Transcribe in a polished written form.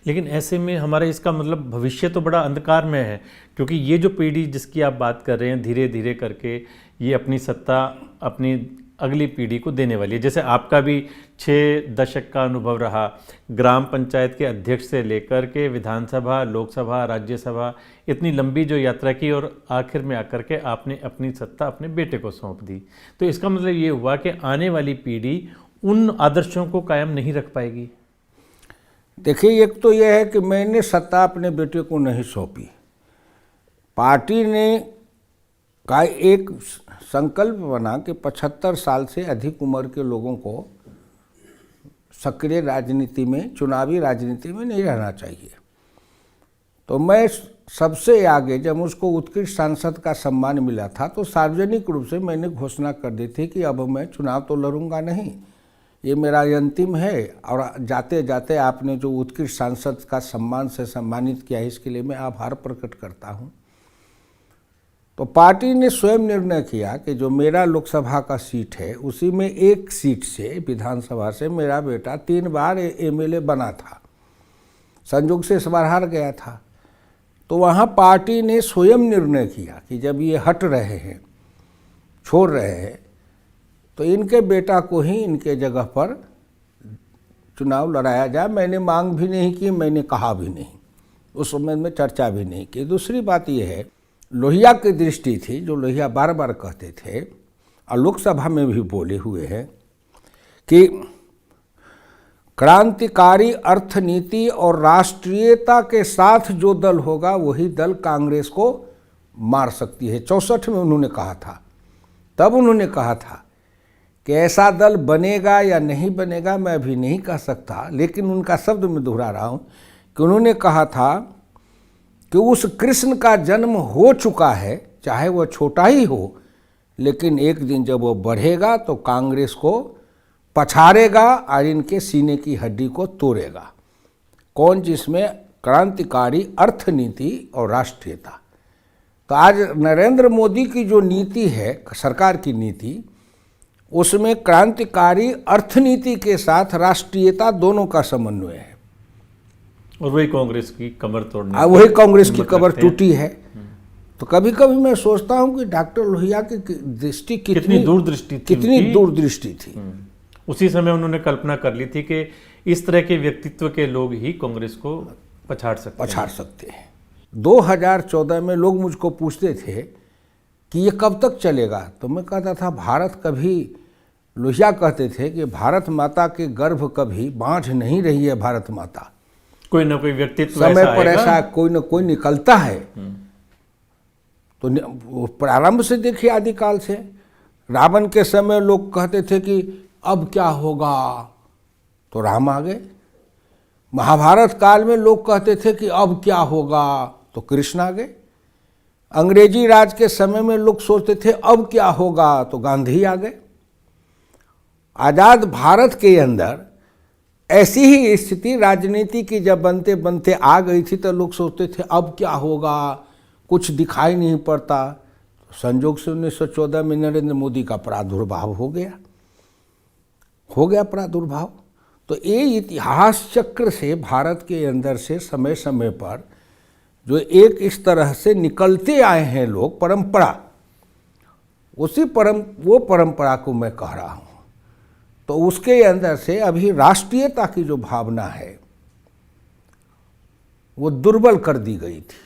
लेकिन ऐसे में हमारा इसका मतलब भविष्य तो बड़ा अंधकार में है, क्योंकि ये जो पीढ़ी जिसकी आप बात कर रहे हैं धीरे धीरे करके ये अपनी सत्ता अपनी अगली पीढ़ी को देने वाली है। जैसे आपका भी 6 दशक का अनुभव रहा, ग्राम पंचायत के अध्यक्ष से लेकर के विधानसभा, लोकसभा, राज्यसभा, इतनी लंबी जो यात्रा की और आखिर में आकर के आपने अपनी सत्ता अपने बेटे को सौंप दी। तो इसका मतलब ये हुआ कि आने वाली पीढ़ी उन आदर्शों को कायम नहीं रख पाएगी। देखिए, एक तो यह है कि मैंने सत्ता अपने बेटे को नहीं सौंपी। पार्टी ने का एक संकल्प बना कि 75 साल से अधिक उम्र के लोगों को सक्रिय राजनीति में, चुनावी राजनीति में नहीं रहना चाहिए। तो मैं सबसे आगे, जब उसको उत्कृष्ट सांसद का सम्मान मिला था, तो सार्वजनिक रूप से मैंने घोषणा कर दी थी कि अब मैं चुनाव तो लड़ूंगा नहीं, ये मेरा अंतिम है। और जाते जाते आपने जो उत्कृष्ट सांसद का सम्मान से सम्मानित किया है, इसके लिए मैं आभार प्रकट करता हूँ। तो पार्टी ने स्वयं निर्णय किया कि जो मेरा लोकसभा का सीट है, उसी में एक सीट से, विधानसभा से, मेरा बेटा 3 बार एमएलए बना था, संयोग से इस बार हार गया था। तो वहाँ पार्टी ने स्वयं निर्णय किया कि जब ये हट रहे हैं, छोड़ रहे हैं, तो इनके बेटा को ही इनके जगह पर चुनाव लड़ाया जाए। मैंने मांग भी नहीं की, मैंने कहा भी नहीं, उस समय में चर्चा भी नहीं की। दूसरी बात यह है, लोहिया की दृष्टि थी, जो लोहिया बार बार कहते थे और लोकसभा में भी बोले हुए हैं कि क्रांतिकारी अर्थनीति और राष्ट्रीयता के साथ जो दल होगा वही दल कांग्रेस को मार सकती है। 64 में उन्होंने कहा था। तब उन्होंने कहा था कि ऐसा दल बनेगा या नहीं बनेगा मैं अभी नहीं कह सकता, लेकिन उनका शब्द मैं दोहरा रहा हूँ कि उन्होंने कहा था कि उस कृष्ण का जन्म हो चुका है, चाहे वह छोटा ही हो, लेकिन एक दिन जब वो बढ़ेगा तो कांग्रेस को पछाड़ेगा और इनके सीने की हड्डी को तोड़ेगा। कौन? जिसमें क्रांतिकारी अर्थनीति और राष्ट्रीयता। तो आज नरेंद्र मोदी की जो नीति है, सरकार की नीति, उसमें क्रांतिकारी अर्थनीति के साथ राष्ट्रीयता दोनों का समन्वय है। और वही कांग्रेस की कमर तोड़ने, वही कांग्रेस की कमर टूटी है। तो कभी कभी मैं सोचता हूं कि डॉक्टर लोहिया की दृष्टि कितनी दूरदृष्टि थी। उसी समय उन्होंने कल्पना कर ली थी कि इस तरह के व्यक्तित्व के लोग ही कांग्रेस को पछाड़ सकते हैं। 2014 में लोग मुझको पूछते थे कि ये कब तक चलेगा, तो मैं कहता था भारत कभी, लोहिया कहते थे कि भारत माता के गर्भ कभी बांझ नहीं रही है। भारत माता कोई ना कोई व्यक्तित्व समय पर ऐसा कोई ना कोई निकलता है। तो प्रारंभ से देखिए, आदिकाल से रावण के समय लोग कहते थे कि अब क्या होगा, तो राम आ गए। महाभारत काल में लोग कहते थे कि अब क्या होगा, तो कृष्ण आ गए। अंग्रेजी राज के समय में लोग सोचते थे अब क्या होगा, तो गांधी आ गए। आज़ाद भारत के अंदर ऐसी ही स्थिति राजनीति की जब बनते बनते आ गई थी, तो लोग सोचते थे अब क्या होगा, कुछ दिखाई नहीं पड़ता। संयोग से 1914 में नरेंद्र मोदी का प्रादुर्भाव हो गया प्रादुर्भाव। तो ये इतिहास चक्र से भारत के अंदर से समय समय पर जो एक इस तरह से निकलते आए हैं लोग, परंपरा, वो परंपरा को मैं कह रहा हूँ। तो उसके अंदर से अभी राष्ट्रीयता की जो भावना है वो दुर्बल कर दी गई थी।